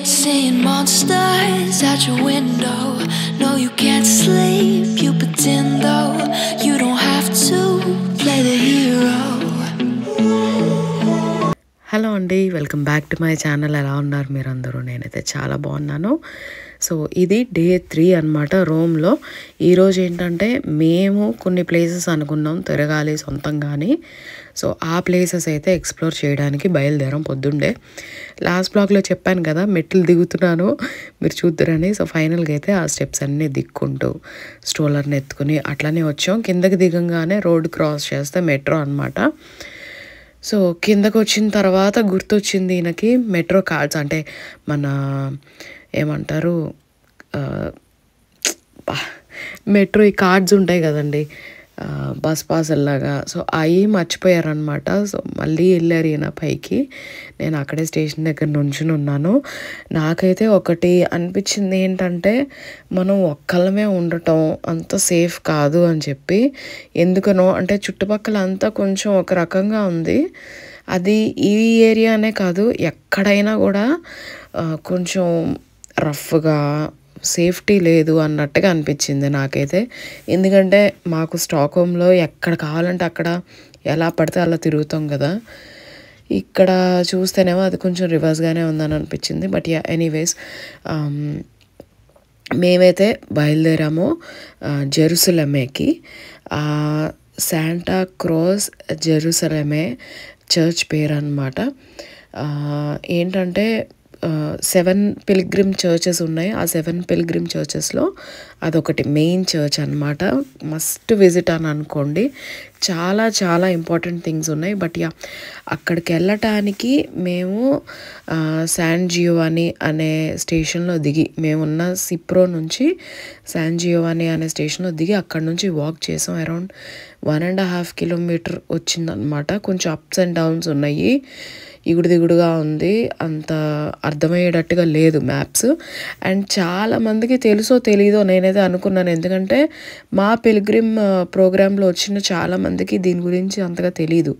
Seeing monsters at your window. No, you can't sleep, you pretend though. You don't have to play the hero. Hello అండి, welcome back to my channel. ఎలా ఉన్నారు మీరందరూ? నేనైతే చాలా బాగున్నాను. So ఇది day 3 అనమాట రోమ్లో. ఈరోజు ఏంటంటే మేము కొన్ని ప్లేసెస్ అనుకున్నాం తిరగాలి సొంతంగాని. సో ఆ ప్లేసెస్ అయితే ఎక్స్ప్లోర్ చేయడానికి బయలుదేరాం పొద్దుండే. లాస్ట్ బ్లాగ్లో చెప్పాను కదా మెట్లు దిగుతున్నాను మీరు చూద్దరని. సో ఫైనల్గా అయితే ఆ స్టెప్స్ అన్నీ దిక్కుంటూ స్ట్రోలర్ని ఎత్తుకుని అట్లనే వచ్చాం. కిందకి దిగంగానే రోడ్ క్రాస్ చేస్తే మెట్రో అనమాట. సో కిందకు వచ్చిన తర్వాత గుర్తొచ్చింది ఈయనకి మెట్రో కార్డ్స్, అంటే మన ఏమంటారు మెట్రో ఈ కార్డ్స్ ఉంటాయి కదండి బస్ పాసుల్లాగా. సో అవి మర్చిపోయారనమాట. సో మళ్ళీ వెళ్ళారు ఈయన పైకి. నేను అక్కడే స్టేషన్ దగ్గర నుంచుని ఉన్నాను. నాకైతే ఒకటి అనిపించింది ఏంటంటే మనం ఒక్కళ్ళమే ఉండటం అంత సేఫ్ కాదు అని చెప్పి. ఎందుకనో అంటే చుట్టుపక్కల అంతా కొంచెం ఒక రకంగా ఉంది. అది ఈ ఏరియానే కాదు ఎక్కడైనా కూడా కొంచెం రఫ్గా సేఫ్టీ లేదు అన్నట్టుగా అనిపించింది నాకైతే. ఎందుకంటే మాకు స్టాక్హోమ్లో ఎక్కడ కావాలంటే అక్కడ ఎలా పడితే అలా తిరుగుతాం కదా. ఇక్కడ చూస్తేనేమో అది కొంచెం రివర్స్గానే ఉందని అనిపించింది. బట్ యా ఎనీవేస్ మేమైతే బయలుదేరాము జెరూసలేంకి. శాంటా క్రాస్ జెరూసలేమే చర్చ్ పేరు అన్నమాట. ఏంటంటే 7 పిల్గ్రిమ్ చర్చెస్ ఉన్నాయి. ఆ 7 పిల్గ్రిమ్ చర్చెస్లో అదొకటి మెయిన్ చర్చ్ అనమాట. మస్ట్ విజిట్ అని అనుకోండి. చాలా చాలా ఇంపార్టెంట్ థింగ్స్ ఉన్నాయి. బట్ యా అక్కడికి వెళ్ళటానికి మేము శాన్ జియోవాని అనే స్టేషన్లో దిగి, మేమున్న సిప్రో నుంచి శాన్ జియోవాని అనే స్టేషన్లో దిగి అక్కడ నుంచి వాక్ చేసాం. అరౌండ్ 1.5 కిలోమీటర్ వచ్చిందనమాట. కొంచెం అప్స్ అండ్ డౌన్స్ ఉన్నాయి, ఇగుడు దిగుడుగా ఉంది, అంత అర్థమయ్యేటట్టుగా లేదు మ్యాప్స్. అండ్ చాలామందికి తెలుసో తెలీదో నేనైతే అనుకున్నాను. ఎందుకంటే మా పిల్గ్రిమ్ ప్రోగ్రాంలో వచ్చిన చాలామందికి దీని గురించి అంతగా తెలీదు.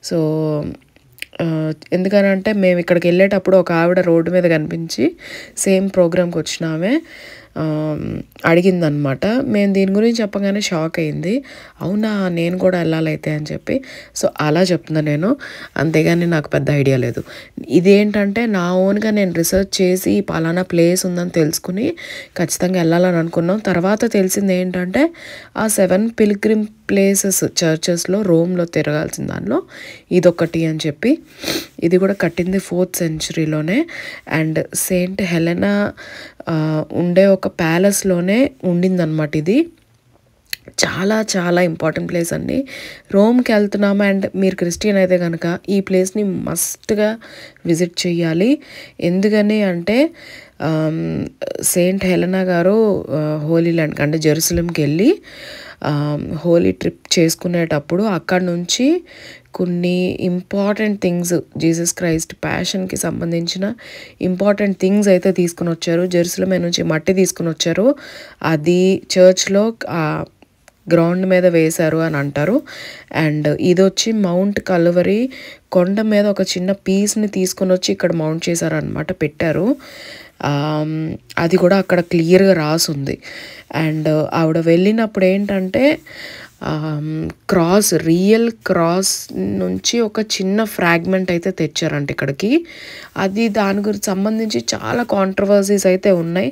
సో ఎందుకనంటే మేము ఇక్కడికి వెళ్ళేటప్పుడు ఒక ఆవిడ రోడ్డు మీద కనిపించి సేమ్ ప్రోగ్రామ్కి వచ్చిన ఆమె అడిగిందనమాట. మేము దీని గురించి చెప్పగానే షాక్ అయింది. అవునా, నేను కూడా వెళ్ళాలైతే అని చెప్పి. సో అలా చెప్తున్నా నేను, అంతేగాని నాకు పెద్ద ఐడియా లేదు. ఇదేంటంటే నా ఓన్గా నేను రీసెర్చ్ చేసి పలానా ప్లేస్ ఉందని తెలుసుకుని ఖచ్చితంగా వెళ్ళాలని అనుకున్నాం. తర్వాత తెలిసింది ఏంటంటే ఆ 7 పిల్గ్రిమ్ ప్లేసెస్ చర్చెస్లో రోమ్లో తిరగాల్సిన దానిలో ఇదొకటి అని చెప్పి. ఇది కూడా కట్టింది 4th సెంచరీలోనే. అండ్ సెయింట్ హెలెనా ఉండే ఒక ప్యాలెస్లోనే ఉండిందనమాట. ఇది చాలా చాలా ఇంపార్టెంట్ ప్లేస్ అండి. రోమ్కి వెళ్తున్నాము అండ్ మీరు క్రిస్టియన్ అయితే కనుక ఈ ప్లేస్ని మస్ట్గా విజిట్ చేయాలి. ఎందుకని అంటే సెయింట్ హెలెనా గారు హోలీ ల్యాండ్కి అంటే జెరూసలేంకి వెళ్ళి హోలీ ట్రిప్ చేసుకునేటప్పుడు అక్కడ నుంచి కొన్ని ఇంపార్టెంట్ థింగ్స్, జీసస్ క్రైస్ట్ ప్యాషన్కి సంబంధించిన ఇంపార్టెంట్ థింగ్స్ అయితే తీసుకుని వచ్చారు. జెరూసలేం నుంచి మట్టి తీసుకుని వచ్చారు. అది చర్చ్లో గ్రౌండ్ మీద వేశారు అని అంటారు. అండ్ ఇది వచ్చి మౌంట్ కల్వరీ కొండ మీద ఒక చిన్న పీస్ని తీసుకుని వచ్చి ఇక్కడ మౌంట్ చేశారనమాట, పెట్టారు. అది కూడా అక్కడ క్లియర్గా రాసుంది. అండ్ ఆవిడ వెళ్ళినప్పుడు ఏంటంటే క్రాస్, రియల్ క్రాస్ నుంచి ఒక చిన్న ఫ్రాగ్మెంట్ అయితే తెచ్చారంట ఇక్కడికి. అది దాని గురించి సంబంధించి చాలా కాంట్రవర్సీస్ అయితే ఉన్నాయి.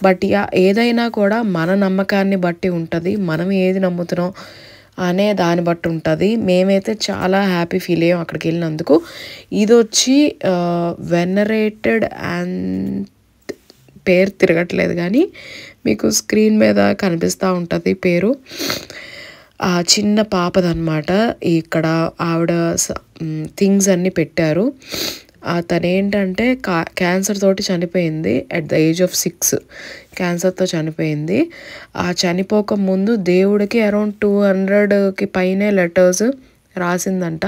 బట్ ఏదైనా కూడా మన నమ్మకాన్ని బట్టి ఉంటుంది, మనం ఏది నమ్ముతున్నాం అనే దాన్ని బట్టి ఉంటుంది. మేమైతే చాలా హ్యాపీ ఫీల్ అయ్యాం అక్కడికి వెళ్ళినందుకు. ఇది వచ్చి వెనరేటెడ్ అండ్ పేరు తిరగట్లేదు కానీ మీకు స్క్రీన్ మీద కనిపిస్తూ ఉంటుంది పేరు. చిన్న పాపదన్నమాట. ఇక్కడ ఆవిడ థింగ్స్ అన్నీ పెట్టారు. తనేంటంటే క్యాన్సర్ తోటి చనిపోయింది. అట్ ద ఏజ్ ఆఫ్ 6 క్యాన్సర్తో చనిపోయింది. చనిపోక ముందు దేవుడికి అరౌండ్ 200కి పైనే లెటర్స్ రాసిందంట.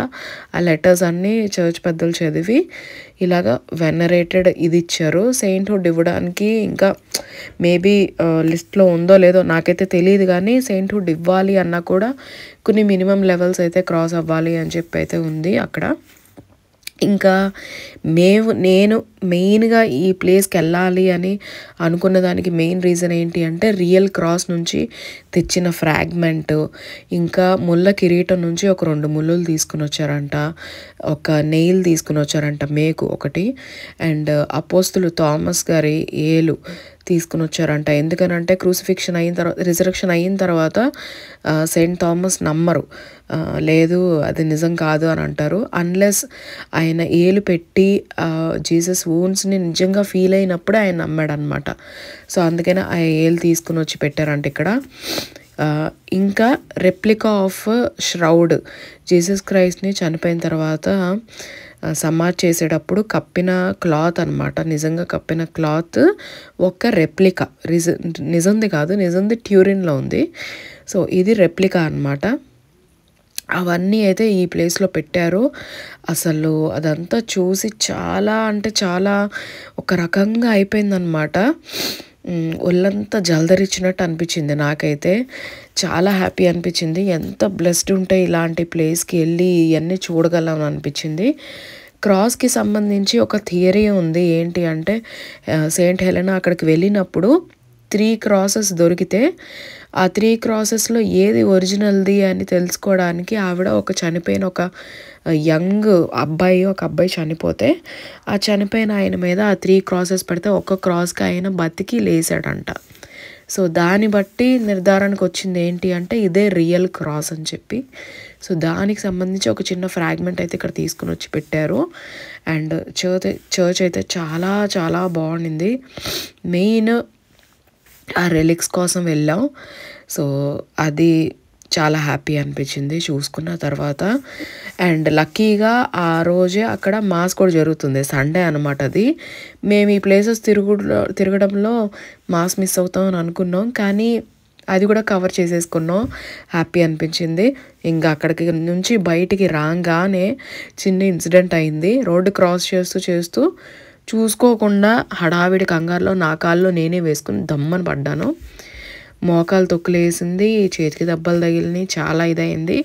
ఆ లెటర్స్ అన్నీ చర్చ్ పెద్దలు చదివి ఇలాగా వెనరేటెడ్ ఇది ఇచ్చారు. సెయింట్హుడ్ ఇవ్వడానికి ఇంకా మేబీ లిస్ట్లో ఉందో లేదో నాకైతే తెలియదు, కానీ సెయింట్హుడ్ ఇవ్వాలి అన్నా కూడా కొన్ని మినిమం లెవెల్స్ అయితే క్రాస్ అవ్వాలి అని చెప్పి అయితే ఉంది అక్కడ. ఇంకా నేను మెయిన్గా ఈ ప్లేస్కి వెళ్ళాలి అని అనుకున్న దానికి మెయిన్ రీజన్ ఏంటి అంటే రియల్ క్రాస్ నుంచి తెచ్చిన ఫ్రాగ్మెంట్, ఇంకా ముళ్ళ కిరీటం నుంచి ఒక 2 ముళ్ళులు తీసుకుని వచ్చారంట, ఒక నెయిల్ తీసుకుని వచ్చారంట, మేకు ఒకటి, అండ్ అపోస్తులు థామస్ గారి ఏలు తీసుకుని వచ్చారంట. ఎందుకనంటే క్రూసిఫిక్షన్ అయిన తర్వాత, రిజరక్షన్ అయిన తర్వాత సెయింట్ థామస్ నమ్మరు, లేదు అది నిజం కాదు అని అంటారు, అన్లెస్ ఆయన ఏలు పెట్టి జీసస్ వూన్స్ని నిజంగా ఫీల్ అయినప్పుడే ఆయన నమ్మాడనమాట. సో అందుకనే ఆ ఏలు తీసుకుని వచ్చి పెట్టారంట ఇక్కడ. ఇంకా రెప్లికా ఆఫ్ ష్రౌడ్, జీసస్ క్రైస్ట్ని చనిపోయిన తర్వాత సమాధి చేసేటప్పుడు కప్పిన క్లాత్ అనమాట, నిజంగా కప్పిన క్లాత్ ఒక రెప్లికా, నిజంది కాదు, నిజంది ట్యూరిన్లో ఉంది. సో ఇది రెప్లికా అనమాట. అవన్నీ అయితే ఈ ప్లేస్లో పెట్టారు. అసలు అదంతా చూసి చాలా అంటే చాలా ఒక రకంగా అయిపోయిందనమాట. ఒళ్ళంతా జలదరిచ్చినట్టు అనిపించింది నాకైతే. చాలా హ్యాపీ అనిపించింది. ఎంత బ్లెస్డ్ ఉంటే ఇలాంటి ప్లేస్కి వెళ్ళి ఇవన్నీ చూడగలం అనిపించింది. క్రాస్కి సంబంధించి ఒక థియరీ ఉంది. ఏంటి అంటే సెయింట్ హెలెనా అక్కడికి వెళ్ళినప్పుడు 3 crosses దొరికితే ఆ 3 crosesలో ఏది ఒరిజినల్ది అని తెలుసుకోవడానికి ఆవిడ ఒక చనిపోయిన ఒక యంగ్ అబ్బాయి, ఒక అబ్బాయి చనిపోతే ఆ చనిపోయిన ఆయన మీద ఆ 3 crosses పెడితే ఒక్క క్రాస్కి ఆయన బతికి లేసాడంట. సో దాన్ని బట్టి నిర్ధారణకు వచ్చింది ఏంటి అంటే ఇదే రియల్ క్రాస్ అని చెప్పి. సో దానికి సంబంధించి ఒక చిన్న ఫ్రాగ్మెంట్ అయితే ఇక్కడ తీసుకుని వచ్చి పెట్టారు. అండ్ చర్చ్ అయితే చాలా చాలా బాగుండింది. మెయిన్ ఆ రెలిక్స్ కోసం వెళ్ళాం. సో అది చాలా హ్యాపీ అనిపించింది చూసుకున్న తర్వాత. అండ్ లక్కీగా ఆ రోజే అక్కడ మాస్ కూడా జరుగుతుంది, సండే అనమాట అది. మేము ఈ ప్లేసెస్ తిరగడంలో మాస్ మిస్ అవుతాం అని అనుకున్నాం, కానీ అది కూడా కవర్ చేసేసుకున్నాం. హ్యాపీ అనిపించింది. ఇంకా అక్కడికి నుంచి బయటికి రాగానే చిన్న ఇన్సిడెంట్ అయింది. రోడ్డు క్రాస్ చేస్తూ చూసుకోకుండా హడావిడి కంగారులో నా కాల్లో నేనే వేసుకుని దమ్మని పడ్డాను. మోకాలు తొక్కులేసింది, చేతికి దెబ్బలు తగిలినాయి, చాలా ఇదైంది,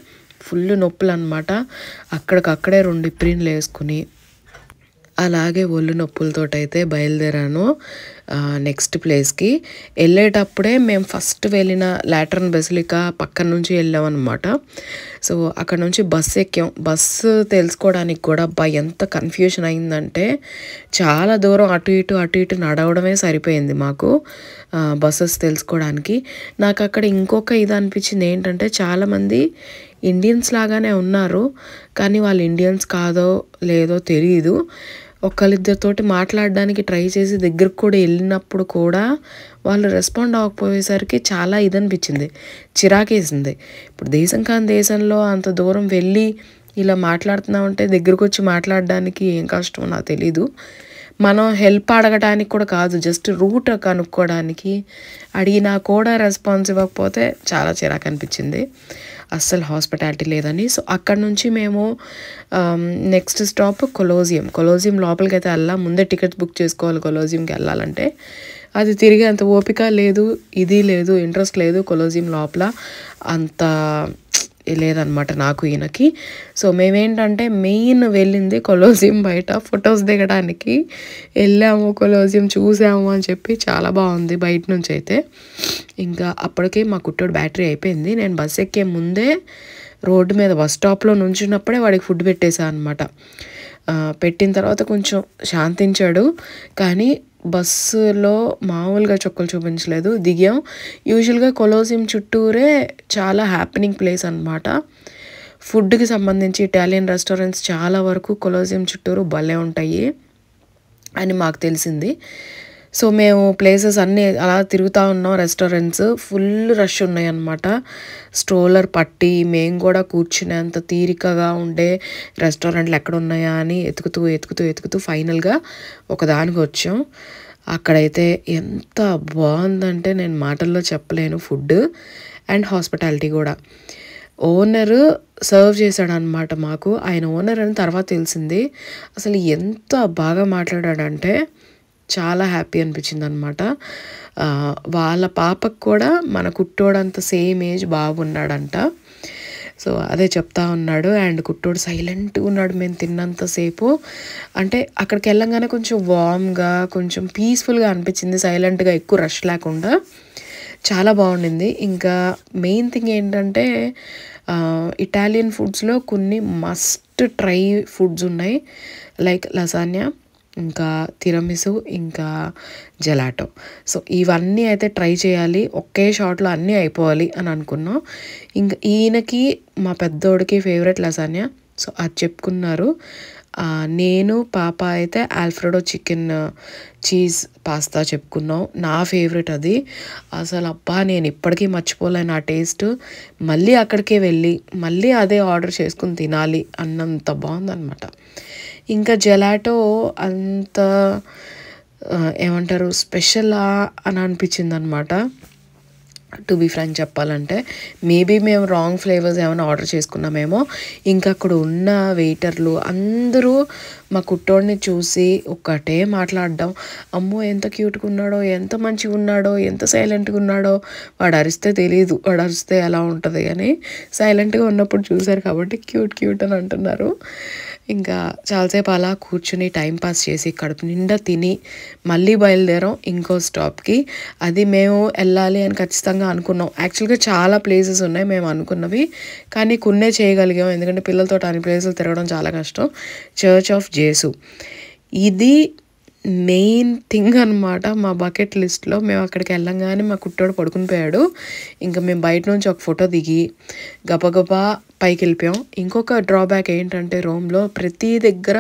ఫుల్ నొప్పులు అనమాట. అక్కడికక్కడే 2 ఇప్రిన్లు వేసుకుని అలాగే ఒళ్ళు నొప్పులతోటైతే బయలుదేరాను నెక్స్ట్ ప్లేస్కి. వెళ్ళేటప్పుడే మేము ఫస్ట్ వెళ్ళిన లాటరన్ బెసిలికా పక్కన నుంచి వెళ్ళామన్నమాట. సో అక్కడ నుంచి బస్సు ఎక్కాం. బస్సు తెలుసుకోవడానికి కూడా ఎంత కన్ఫ్యూషన్ అయిందంటే చాలా దూరం అటు ఇటు నడవడమే సరిపోయింది మాకు బస్సెస్ తెలుసుకోవడానికి. నాకు అక్కడ ఇంకొక ఇది అనిపించింది ఏంటంటే చాలామంది ఇండియన్స్ లాగానే ఉన్నారు, కానీ వాళ్ళు ఇండియన్స్ కాదో లేదో తెలియదు. ఒకళ్ళిద్దరితోటి మాట్లాడడానికి ట్రై చేసి దగ్గరకు కూడా వెళ్ళినప్పుడు కూడా వాళ్ళు రెస్పాండ్ అవ్వకపోయేసరికి చాలా ఇదనిపించింది, చిరాకేసింది. ఇప్పుడు దేశం కాని దేశంలో అంత దూరం వెళ్ళి ఇలా మాట్లాడుతున్నామంటే దగ్గరకు వచ్చి మాట్లాడడానికి ఏం కష్టమో నాకు తెలీదు. మనం హెల్ప్ అడగడానికి కూడా కాదు, జస్ట్ రూట్ కనుక్కోవడానికి అడిగినా కూడా రెస్పాన్స్ ఇవ్వకపోతే చాలా చిరాకు అనిపించింది. అస్సలు హాస్పిటాలిటీ లేదని. సో అక్కడ నుంచి మేము నెక్స్ట్ స్టాప్ కొలోజియం లోపలికి అయితే వెళ్ళాం. ముందే టికెట్స్ బుక్ చేసుకోవాలి కొలోజియంకి వెళ్ళాలంటే. అది తిరిగి అంత ఓపిక లేదు, ఇది లేదు, ఇంట్రెస్ట్ లేదు కొలోజియం లోపల అంత లేదనమాట నాకు ఈయనకి. సో మేమేంటంటే మెయిన్ వెళ్ళింది కొలోజియం బయట ఫొటోస్ దిగడానికి వెళ్ళాము, కొలోజియం చూసాము అని చెప్పి. చాలా బాగుంది బయట నుంచి అయితే. ఇంకా అప్పటికే మా కుట్టోడు బ్యాటరీ అయిపోయింది. నేను బస్ ఎక్కే ముందే రోడ్డు మీద బస్ స్టాప్లో నుంచున్నప్పుడే వాడికి ఫుడ్ పెట్టేశాను అనమాట. పెట్టిన తర్వాత కొంచెం శాంతించాడు, కానీ బస్సులో మామూలుగా చుక్కలు చూపించలేదు. దిగాం. యూజువల్గా కొలోజియం చుట్టూరే చాలా హ్యాపెనింగ్ ప్లేస్ అనమాట. ఫుడ్కి సంబంధించి ఇటాలియన్ రెస్టారెంట్స్ చాలా వరకు కొలోజియం చుట్టూరు భలే ఉంటాయి అని మాకు తెలిసింది. సో మేము ప్లేసెస్ అన్నీ అలా తిరుగుతూ ఉన్నాం. రెస్టారెంట్స్ ఫుల్ రష్ ఉన్నాయి అన్నమాట. స్ట్రోలర్ పట్టి మేము కూడా కూర్చునేంత తీరికగా ఉండే రెస్టారెంట్లు ఎక్కడ ఉన్నాయా అని ఎతుకుతూ ఫైనల్గా ఒకదానికి వచ్చాం. అక్కడైతే ఎంత బాగుందంటే నేను మాటల్లో చెప్పలేను. ఫుడ్ అండ్ హాస్పిటాలిటీ కూడా. ఓనర్ సర్వ్ చేశాడు అనమాట మాకు. ఆయన ఓనర్ అని తర్వాత తెలిసింది. అసలు ఎంత బాగా మాట్లాడాడంటే చాలా హ్యాపీ అనిపించింది అనమాట. వాళ్ళ పాపకు కూడా మన కుట్టోడంత సేమ్ ఏజ్ బాగున్నాడంట. సో అదే చెప్తా ఉన్నాడు. అండ్ కుట్టోడు సైలెంట్గా ఉన్నాడు మేము తిన్నంతసేపు. అంటే అక్కడికి వెళ్ళంగానే కొంచెం వామ్గా కొంచెం పీస్ఫుల్గా అనిపించింది, సైలెంట్గా, ఎక్కువ రష్ లేకుండా చాలా బాగుండింది. ఇంకా మెయిన్ థింగ్ ఏంటంటే ఇటాలియన్ ఫుడ్స్లో కొన్ని మస్ట్ ట్రై ఫుడ్స్ ఉన్నాయి, లైక్ లసాన్యా, ఇంకా తిరమిసు, ఇంకా జెలాటో. సో ఇవన్నీ అయితే ట్రై చేయాలి, ఒకే షాట్లో అన్నీ అయిపోవాలి అని అనుకున్నాం. ఇంకా ఈయనకి మా పెద్దోడికి ఫేవరెట్ లసాన్యా, సో అది చెప్పుకున్నారు. నేను పాప అయితే ఆల్ఫ్రెడో చికెన్ చీజ్ పాస్తా చెప్పుకున్నాం. నా ఫేవరెట్ అది. అసలు అబ్బా నేను ఇప్పటికీ మర్చిపోలేను ఆ టేస్ట్. మళ్ళీ అక్కడికే వెళ్ళి మళ్ళీ అదే ఆర్డర్ చేసుకుని తినాలి అన్నంత బాగుందన్నమాట. ఇంకా జెలాటో అంత ఏమంటారు స్పెషలా అని అనిపించింది అనమాట, టు బీ ఫ్రాంక్ చెప్పాలంటే. మేబీ మేము రాంగ్ ఫ్లేవర్స్ ఏమైనా ఆర్డర్ చేసుకున్నామేమో. ఇంకా అక్కడ ఉన్న వెయిటర్లు అందరూ మా కుట్టోడిని చూసి ఒక్కటే మాట్లాడడం, అమ్మో ఎంత క్యూట్గా ఉన్నాడో, ఎంత మంచిగా ఉన్నాడో, ఎంత సైలెంట్గా ఉన్నాడో. వాడు అరిస్తే తెలియదు, వాడు అరిస్తే ఎలా ఉంటుంది అని, సైలెంట్గా ఉన్నప్పుడు చూశారు కాబట్టి క్యూట్ క్యూట్ అని అంటున్నారు. ఇంకా చాలాసేపు అలా కూర్చుని టైంపాస్ చేసి కడుపు నిండా తిని మళ్ళీ బయలుదేరాం ఇంకో స్టాప్కి. అది మేము వెళ్ళాలి అని ఖచ్చితంగా అనుకున్నాం. యాక్చువల్గా చాలా ప్లేసెస్ ఉన్నాయి మేము అనుకున్నవి, కానీ కొన్నే చేయగలిగాం ఎందుకంటే పిల్లలతో అన్ని ప్లేసులు తిరగడం చాలా కష్టం. చర్చ్ ఆఫ్ జేసు ఇది మెయిన్ థింగ్ అనమాట మా బకెట్ లిస్ట్లో. మేము అక్కడికి వెళ్ళంగానే మా కుట్టోడు పడుకుని పోయాడు. ఇంకా మేము బయట నుంచి ఒక ఫోటో దిగి గబగబా పైకి వెళ్ళిపోయాం. ఇంకొక డ్రాబ్యాక్ ఏంటంటే రోమ్లో ప్రతి దగ్గర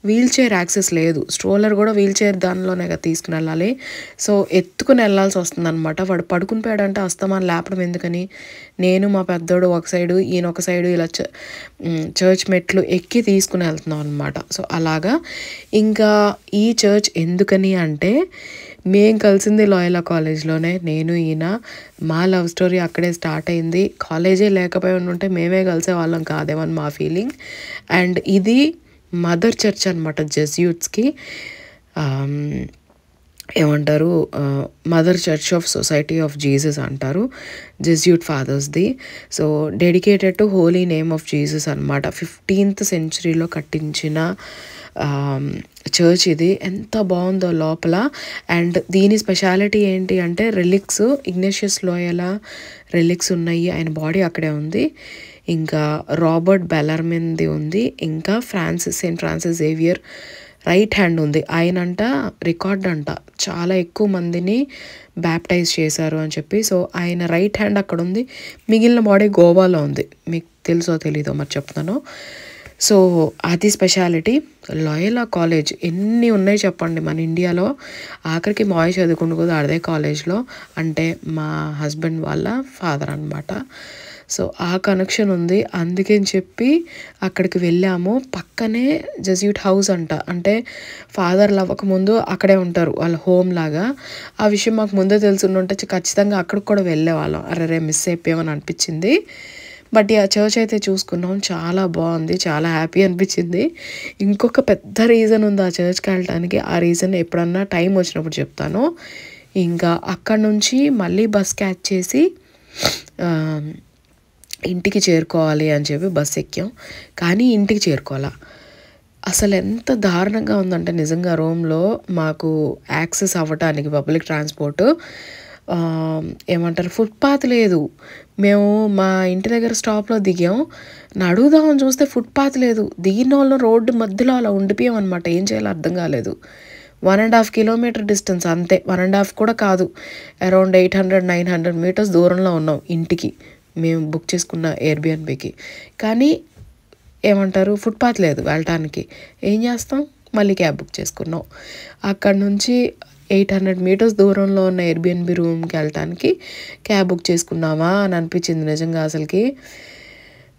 వీల్ చైర్ యాక్సెస్ లేదు. స్ట్రోలర్ కూడా వీల్ చైర్ దానిలోనే తీసుకుని వెళ్ళాలి. సో ఎత్తుకుని వెళ్ళాల్సి వస్తుంది అనమాట. వాడు పడుకుని పోయాడంటే అస్తమానం లేపడం ఎందుకని నేను మా పెద్దోడు ఒక సైడు ఈయన ఒక సైడు ఇలా చర్చ్ మెట్లు ఎక్కి తీసుకుని వెళ్తున్నాం అనమాట. సో అలాగా. ఇంకా ఈ చర్చ్ ఎందుకని అంటే మేం కలిసింది లాయలా కాలేజ్లోనే, నేను ఈయన. మా లవ్ స్టోరీ అక్కడే స్టార్ట్ అయింది. కాలేజే లేకపోయి ఉంటే మేమే కలిసే వాళ్ళం కాదేమని మా ఫీలింగ్. అండ్ ఇది మదర్ చర్చ్ అనమాట జెస్యూట్స్కి. ఏమంటారు mother church of society of Jesus అంటారు, జెస్యూట్ ఫాదర్స్ది. So dedicated to holy name of Jesus అనమాట. 15th centuryలో కట్టించిన చర్చ్ ఇది. ఎంత బాగుందో లోపల. అండ్ దీని స్పెషాలిటీ ఏంటి అంటే రెలిక్స్, ఇగ్నేషియస్ లోయలా రెలిక్స్ ఉన్నాయి, ఆయన బాడీ అక్కడే ఉంది. ఇంకా రాబర్ట్ బెలర్మిన్ది ఉంది. ఇంకా Saint Francis Xavier right hand ఉంది. ఆయనంట రికార్డ్ అంట, చాలా ఎక్కువ మందిని బ్యాప్టైజ్ చేశారు అని చెప్పి. సో ఆయన రైట్ హ్యాండ్ అక్కడ ఉంది, మిగిలిన బాడీ గోవాలో ఉంది. మీకు తెలుసో తెలీదో మరి చెప్తాను. సో అది స్పెషాలిటీ. లాయలా కాలేజ్ ఎన్ని ఉన్నాయి చెప్పండి మన ఇండియాలో. ఆఖరికి మాయ చదువుకుంటూ కూడా అదే కాలేజ్లో, అంటే మా హస్బెండ్ వాళ్ళ ఫాదర్ అనమాట. సో ఆ కనెక్షన్ ఉంది, అందుకని చెప్పి అక్కడికి వెళ్ళాము. పక్కనే జెస్యూట్ హౌస్ అంట, అంటే ఫాదర్లు అవ్వకముందు అక్కడే ఉంటారు వాళ్ళ హోమ్ లాగా. ఆ విషయం మాకు ముందే తెలుసుంటే ఖచ్చితంగా అక్కడికి కూడా వెళ్ళేవాళ్ళం. అరే మిస్ అయిపోయామని అనిపించింది. బట్ ఆ చర్చ్ అయితే చూసుకున్నాం, చాలా బాగుంది, చాలా హ్యాపీ అనిపించింది. ఇంకొక పెద్ద రీజన్ ఉంది ఆ చర్చ్కి వెళ్ళడానికి. ఆ రీజన్ ఎప్పుడన్నా టైం వచ్చినప్పుడు చెప్తాను. ఇంకా అక్కడ నుంచి మళ్ళీ బస్ క్యాచ్ చేసి ఇంటికి చేరుకోవాలి అని చెప్పి బస్ ఎక్కాం. కానీ ఇంటికి చేరుకోవాలా, అసలు ఎంత దారుణంగా ఉందంటే నిజంగా రోమ్లో మాకు యాక్సెస్ అవ్వటానికి పబ్లిక్ ట్రాన్స్పోర్ట్ ఏమంటారు ఫుట్పాత్ లేదు. మేము మా ఇంటి దగ్గర స్టాప్లో దిగాం, అడుగుదామని చూస్తే ఫుట్పాత్ లేదు. దిగిన వాళ్ళు రోడ్డు మధ్యలో అలా ఉండిపోయాం అనమాట. ఏం చేయాలో అర్థం కాలేదు. 1.5 kilometer డిస్టెన్స్ అంతే, 1.5 కూడా కాదు, అరౌండ్ 800-900 meters దూరంలో ఉన్నాం ఇంటికి, మేము బుక్ చేసుకున్న ఎయిర్బిఎన్బికి. కానీ ఏమంటారు ఫుట్పాత్ లేదు వెళ్ళటానికి. ఏం చేస్తాం, మళ్ళీ క్యాబ్ బుక్ చేసుకున్నాం. అక్కడ నుంచి 800 meters దూరంలో ఉన్న ఎయిర్బిఎన్బి రూమ్కి వెళ్ళటానికి క్యాబ్ బుక్ చేసుకున్నామా అని అనిపించింది నిజంగా. అసలుకి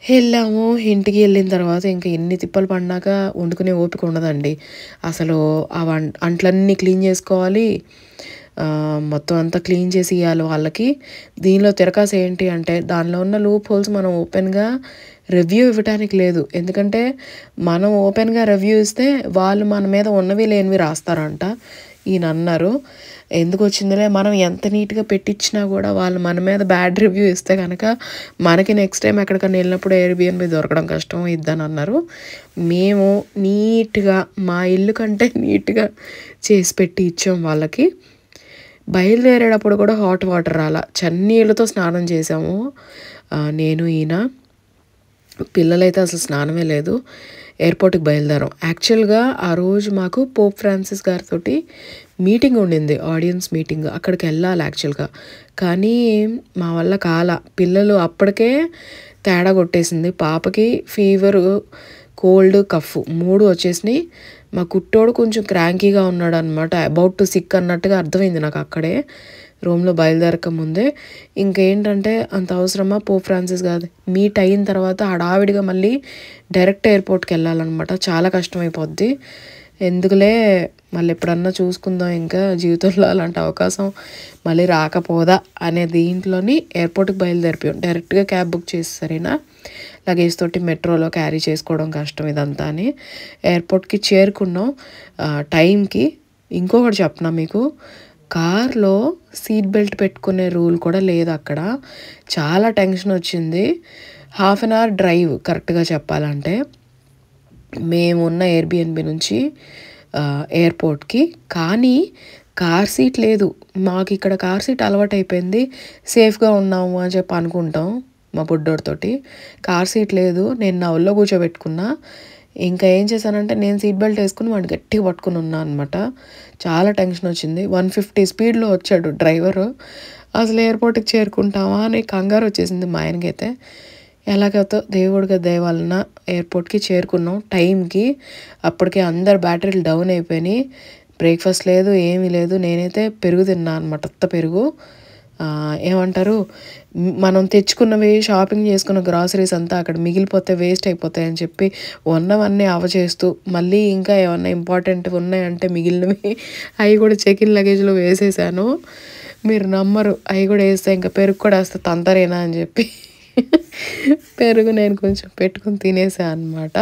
వెళ్ళాము. ఇంటికి వెళ్ళిన తర్వాత ఇంకా ఎన్ని తిప్పలు పడినాక వండుకునే ఓపిక ఉండదండి. అసలు ఆ అంట్లన్నీ క్లీన్ చేసుకోవాలి, మొత్తం అంతా క్లీన్ చేసి ఇవ్వాలి వాళ్ళకి. దీనిలో తిరకాసు ఏంటి అంటే దానిలో ఉన్న లూప్ హోల్స్ మనం ఓపెన్గా రివ్యూ ఇవ్వటానికి లేదు. ఎందుకంటే మనం ఓపెన్గా రివ్యూ ఇస్తే వాళ్ళు మన మీద ఉన్నవి లేనివి రాస్తారంట. ఈయన అన్నారు. ఎందుకు వచ్చిందిలే, మనం ఎంత నీట్గా పెట్టించినా కూడా వాళ్ళు మన మీద బ్యాడ్ రివ్యూ ఇస్తే కనుక మనకి నెక్స్ట్ టైం ఎక్కడికైనా వెళ్ళినప్పుడు ఎయిర్బిఎన్బి దొరకడం కష్టం ఇద్దని అన్నారు. మేము నీట్గా మా ఇల్లు కంటే నీట్గా చేసి పెట్టి ఇచ్చాం వాళ్ళకి. బయలుదేరేటప్పుడు కూడా హాట్ వాటర్ రాలా, చన్నీళ్ళతో స్నానం చేసాము నేను ఈయన. పిల్లలైతే అసలు స్నానమే లేదు. ఎయిర్పోర్ట్కి బయలుదేరాం. యాక్చువల్గా ఆ రోజు మాకు పోప్ ఫ్రాన్సిస్ గారితో మీటింగ్ ఉండింది, ఆడియన్స్ మీటింగ్. అక్కడికి వెళ్ళాలి యాక్చువల్గా, కానీ మా వల్ల కాల. పిల్లలు అప్పటికే తేడా కొట్టేసింది. పాపకి ఫీవరు, కోల్డ్, కఫ్ 3 వచ్చేసినాయి. మా కుట్టోడు కొంచెం క్రాంకీగా ఉన్నాడు అనమాట, అబౌట్ టు సిక్ అన్నట్టుగా అర్థమైంది నాకు అక్కడే రూమ్లో బయలుదేరక ముందే. ఇంకేంటంటే అంత అవసరమా, పోప్ ఫ్రాన్సిస్ గారు మీట్ అయిన తర్వాత హడావిడిగా మళ్ళీ డైరెక్ట్ ఎయిర్పోర్ట్కి వెళ్ళాలన్నమాట. చాలా కష్టమైపోద్ది. ఎందుకులే మళ్ళీ ఎప్పుడన్నా చూసుకుందాం, ఇంకా జీవితంలో అలాంటి అవకాశం మళ్ళీ రాకపోదా అనే దీంట్లోని ఎయిర్పోర్ట్కి బయలుదేరిపోయాం. డైరెక్ట్గా క్యాబ్ బుక్ చేసి సరేనా, లగేజ్ తోటి మెట్రోలో క్యారీ చేసుకోవడం కష్టం ఇదంతా అని ఎయిర్పోర్ట్కి చేరుకున్నాం టైంకి. ఇంకొకటి చెప్పనా మీకు, కార్లో సీట్ బెల్ట్ పెట్టుకునే రూల్ కూడా లేదు అక్కడ. చాలా టెన్షన్ వచ్చింది. 1/2 అవర్ డ్రైవ్ కరెక్ట్గా చెప్పాలంటే మేమున్న ఎయిర్బిఎన్బి నుంచి ఎయిర్పోర్ట్కి. కానీ కార్ సీట్ లేదు మాకు. ఇక్కడ కార్ సీట్ అలవాటు అయిపోయింది, సేఫ్గా ఉన్నాము అని చెప్పి అనుకుంటాం మా బుడ్డోడితోటి. కార్ సీట్ లేదు, నేను నా ఒళ్ళో కూర్చోబెట్టుకున్నా. ఇంకా ఏం చేశానంటే నేను సీట్ బెల్ట్ వేసుకుని వాడిని గట్టిగా పట్టుకుని ఉన్నా అనమాట. చాలా టెన్షన్ వచ్చింది. 150 స్పీడ్లో వచ్చాడు డ్రైవరు. అసలు ఎయిర్పోర్ట్కి చేరుకుంటామా అని కంగారు వచ్చేసింది మా ఆయనకైతే. ఎలాగైతే దేవుడిగా దయ వలన ఎయిర్పోర్ట్కి చేరుకున్నాం టైంకి. అప్పటికే అందరు బ్యాటరీలు డౌన్ అయిపోయినాయి. బ్రేక్ఫాస్ట్ లేదు, ఏమీ లేదు. నేనైతే పెరుగు తిన్నా అనమాట, ఉత్త పెరుగు. ఏమంటారు, మనం తెచ్చుకున్నవి షాపింగ్ చేసుకున్న గ్రాసరీస్ అంతా అక్కడ మిగిలిపోతే వేస్ట్ అయిపోతాయి అని చెప్పి ఉన్నవన్నీ అవచేస్తూ మళ్ళీ ఇంకా ఏమన్నా ఇంపార్టెంట్ ఉన్నాయంటే మిగిలినవి అవి కూడా చెక్-ఇన్ లగేజ్లో వేసేసాను. మీరు నమ్మరు, అవి కూడా వేస్తే ఇంకా పెరుగు కూడా వేస్తే తంతరేనా అని చెప్పి పెరుగు నేను కొంచెం పెట్టుకుని తినేసాను అనమాట.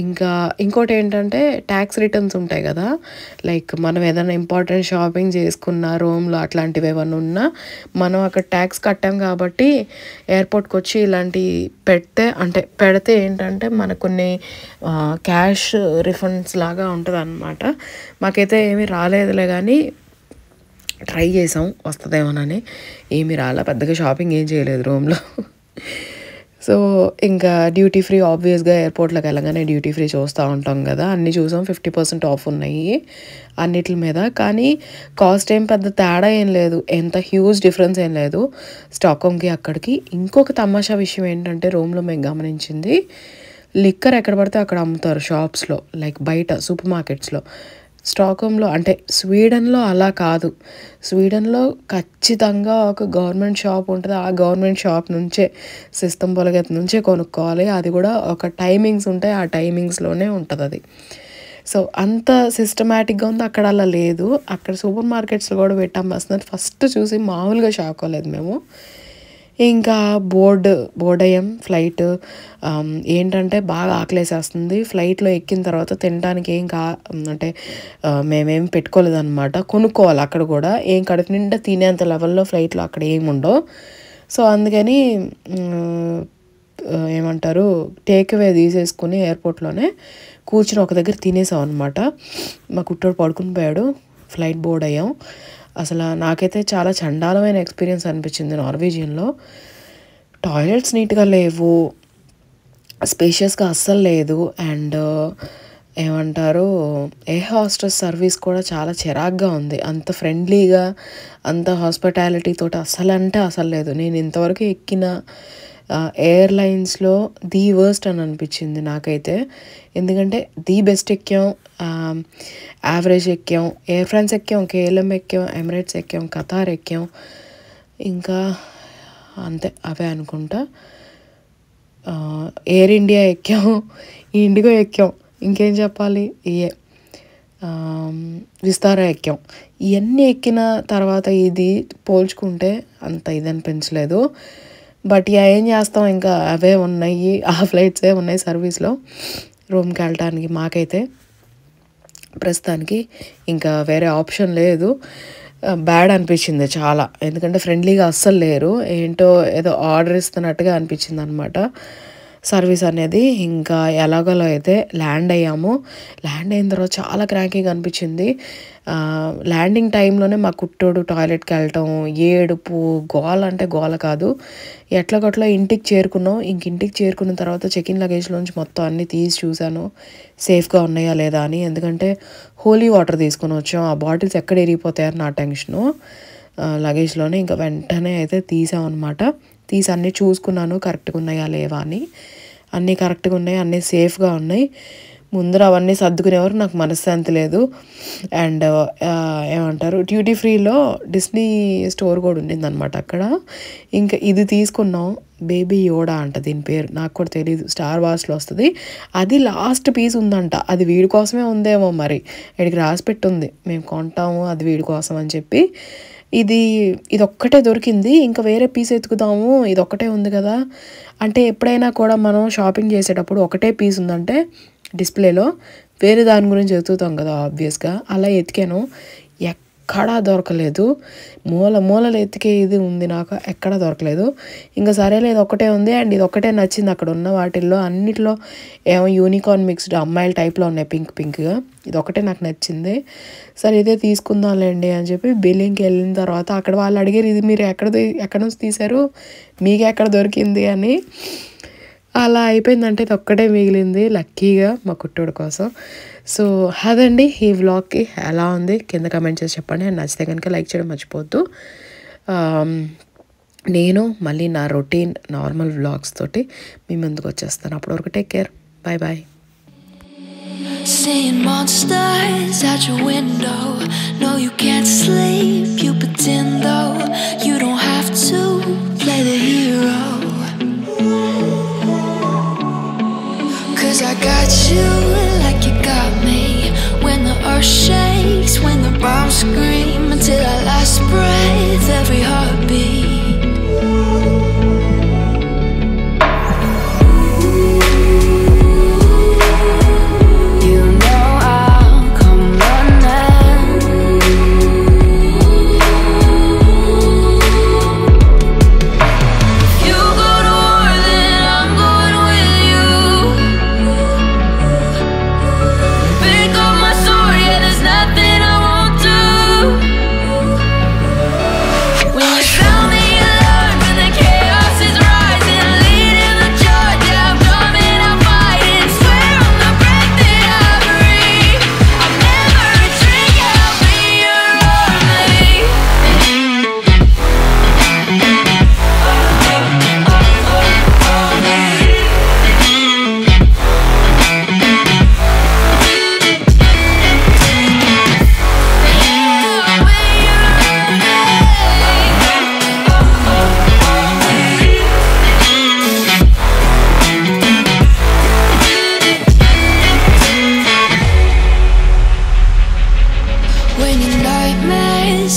ఇంకా ఇంకోటి ఏంటంటే ట్యాక్స్ రిటర్న్స్ ఉంటాయి కదా, లైక్ మనం ఏదైనా ఇంపార్టెంట్ షాపింగ్ చేసుకున్న రూమ్లో అట్లాంటివి ఏమైనా ఉన్నా మనం అక్కడ ట్యాక్స్ కట్టాం కాబట్టి ఎయిర్పోర్ట్కి వచ్చి ఇలాంటి పెడితే ఏంటంటే మనకు కొన్ని క్యాష్ రిఫండ్స్ లాగా ఉంటుంది అనమాట. మాకైతే ఏమీ రాలేదులే, కానీ ట్రై చేసాం వస్తుందేమోనని. ఏమీ రాలే, పెద్దగా షాపింగ్ ఏం చేయలేదు రూమ్లో. సో ఇంకా డ్యూటీ ఫ్రీ, ఆబ్వియస్గా ఎయిర్పోర్ట్లోకి వెళ్ళగానే డ్యూటీ ఫ్రీ చూస్తూ ఉంటాం కదా, అన్నీ చూసాం. 50% ఆఫ్ ఉన్నాయి అన్నిటి మీద. కానీ కాస్ట్ ఏం పెద్ద తేడా ఏం లేదు, ఎంత హ్యూజ్ డిఫరెన్స్ ఏం లేదు స్టాక్హోమ్కి అక్కడికి. ఇంకొక తమాషా విషయం ఏంటంటే రూమ్లో మేము గమనించింది, లిక్కర్ ఎక్కడ పడితే అక్కడ అమ్ముతారు షాప్స్లో, లైక్ బయట సూపర్ మార్కెట్స్లో. స్టాక్హోమ్లో అంటే స్వీడన్లో అలా కాదు. స్వీడన్లో ఖచ్చితంగా ఒక గవర్నమెంట్ షాప్ ఉంటుంది, ఆ గవర్నమెంట్ షాప్ నుంచే సిస్టమ్ పొలగెత్ నుంచే కొనుక్కోవాలి. అది కూడా ఒక టైమింగ్స్ ఉంటాయి, ఆ టైమింగ్స్లోనే ఉంటుంది అది. సో అంత సిస్టమేటిక్గా ఉంది. అక్కడ అలా లేదు. అక్కడ సూపర్ మార్కెట్స్లో కూడా పెట్టమ్మేస్తున్నారు. ఫస్ట్ చూసి మామూలుగా షాక్ అవ్వలేదు మేము. ఇంకా బోర్డ్ అయ్యాం. ఫ్లైట్ ఏంటంటే బాగా ఆకలేసేస్తుంది. ఫ్లైట్లో ఎక్కిన తర్వాత తినడానికి అంటే మేమేం పెట్టుకోలేదన్నమాట, కొనుక్కోవాలి అక్కడ కూడా. ఏం కడుపు నిండా తినేంత లెవెల్లో ఫ్లైట్లో అక్కడ ఏమి ఉండవు. సో అందుకని ఏమంటారు, టేక్ అవే తీసేసుకుని ఎయిర్పోర్ట్లోనే కూర్చుని ఒక దగ్గర తినేసాం అనమాట. మా కుట్టోడు పడుకుని పోయాడు. ఫ్లైట్ బోర్డ్ అయ్యాం. అసలు నాకైతే చాలా చండాలమైన ఎక్స్పీరియన్స్ అనిపించింది నార్వేజియన్లో. టాయిలెట్స్ నీట్గా లేవు, స్పేషియస్గా అస్సలు లేదు. అండ్ ఏమంటారు, ఎయిర్ హోస్టెస్ సర్వీస్ కూడా చాలా చిరాగ్గా ఉంది. అంత ఫ్రెండ్లీగా, అంత హాస్పిటాలిటీ తోటి అసలు లేదు. నేను ఇంతవరకు ఎక్కిన ఎయిర్లైన్స్లో ది వర్స్ట్ అని అనిపించింది నాకైతే. ఎందుకంటే ది బెస్ట్ ఎక్కాం, యావరేజ్ ఎక్కాం, ఎయిర్ ఫ్రాన్స్ ఎక్కాం, KLM ఎక్కాం, ఎమిరేట్స్ ఎక్కాం, ఖతార్ ఎక్కాం, ఇంకా అంతే అవే అనుకుంటా. ఎయిర్ ఇండియా ఎక్కాం, ఇండిగో ఎక్కాం, ఇంకేం చెప్పాలి, విస్తారా ఎక్కాం. ఇవన్నీ ఎక్కిన తర్వాత ఇది పోల్చుకుంటే అంత ఇది అనిపించలేదు. బట్ ఏం చేస్తాం, ఇంకా అవే ఉన్నాయి, ఆ ఫ్లైట్సే ఉన్నాయి సర్వీస్లో రూమ్కి వెళ్ళటానికి మాకైతే. ప్రస్తుతానికి ఇంకా వేరే ఆప్షన్ లేదు. బ్యాడ్ అనిపించింది చాలా, ఎందుకంటే ఫ్రెండ్లీగా అస్సలు లేరు. ఏంటో ఏదో ఆర్డర్ ఇస్తున్నట్టుగా అనిపించింది అనమాట సర్వీస్ అనేది. ఇంకా ఎలాగోలో అయితే ల్యాండ్ అయ్యాము. ల్యాండ్ అయిన తర్వాత చాలా క్రాంకీగా అనిపించింది. ల్యాండింగ్ టైంలోనే మా కుట్టోడు టాయిలెట్కి వెళ్ళటం, ఏడుపు, గోల అంటే గోల కాదు. ఎట్లాగట్లా ఇంటికి చేరుకున్నాం. ఇంటికి చేరుకున్న తర్వాత చెక్ ఇన్ లగేజ్లోంచి మొత్తం అన్నీ తీసి చూశాను సేఫ్గా ఉన్నాయా లేదా అని. ఎందుకంటే హోలీ వాటర్ తీసుకొని వచ్చాం, ఆ బాటిల్స్ ఎక్కడ ఇరిగిపోతాయని నా టెన్షను లగేజ్లోనే. ఇంకా వెంటనే అయితే తీసామన్నమాట. తీసి అన్నీ చూసుకున్నాను కరెక్ట్గా ఉన్నాయా లేవా అని. అన్నీ కరెక్ట్గా ఉన్నాయి, అన్నీ సేఫ్గా ఉన్నాయి. ముందర అవన్నీ సర్దుకునేవారు నాకు మనశ్శాంతి లేదు. అండ్ ఏమంటారు, డ్యూటీ ఫ్రీలో డిస్నీ స్టోర్ కూడా ఉండిందనమాట అక్కడ. ఇంకా ఇది తీసుకున్నాం, బేబీ యోడా అంట దీని పేరు, నాకు కూడా తెలియదు, స్టార్ వార్స్లో వస్తుంది. అది లాస్ట్ పీస్ ఉందంట, అది వీడి కోసమే ఉందేమో మరి, వీడికి రాసి పెట్టుంది మేము కొంటాము అది వీడి కోసం అని చెప్పి. ఇది ఒక్కటే దొరికింది, ఇంకా వేరే పీస్ ఎత్తుకుదాము, ఇది ఒక్కటే ఉంది కదా అంటే. ఎప్పుడైనా కూడా మనం షాపింగ్ చేసేటప్పుడు ఒకటే పీస్ ఉందంటే డిస్ప్లేలో వేరే దాని గురించి ఎత్తుకుతాం కదా ఆబ్వియస్గా. అలా ఎతికాను, ఎక్కడా దొరకలేదు. మూలలు ఎతికే ఇది ఉంది, నాకు ఎక్కడా దొరకలేదు. ఇంకా సరేలే ఇది ఒక్కటే ఉంది అండ్ ఇది ఒక్కటే నచ్చింది అక్కడ ఉన్న వాటిల్లో. అన్నిట్లో ఏమో యూనికార్న్ మిక్స్డ్ అమ్మాయిల టైప్లో ఉన్నాయి, పింక్గా. ఇది ఒకటే నాకు నచ్చింది. సరే ఇదే తీసుకుందాంలేండి అని చెప్పి బిల్లింగ్కి వెళ్ళిన తర్వాత అక్కడ వాళ్ళు అడిగారు, ఇది మీరు ఎక్కడ నుంచి తీశారు, మీకు ఎక్కడ దొరికింది అని. అలా అయిపోయిందంటే ఇది ఒక్కటే మిగిలింది లక్కీగా మా కుట్టోడు కోసం. సో అదండి ఈ వ్లాగ్కి. ఎలా ఉంది కింద కమెంట్ చేసి చెప్పండి. అండ్ నచ్చితే కనుక లైక్ చేయడం మర్చిపోవద్దు. నేను మళ్ళీ నా రొటీన్ నార్మల్ వ్లాగ్స్ తోటి మీ ముందుకు వచ్చేస్తాను. అప్పటి వరకు take care, bye bye. Seeing monsters out your window. No, you can't sleep, you pretend though. You don't have to play the hero. 'Cause I got you like you got me. When the earth shakes, when the bombs scream, until our last breath, every heartbeat.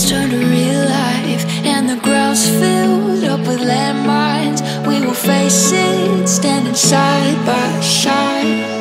Turn to real life and the ground's filled up with landmines. We will face it, standing side by side.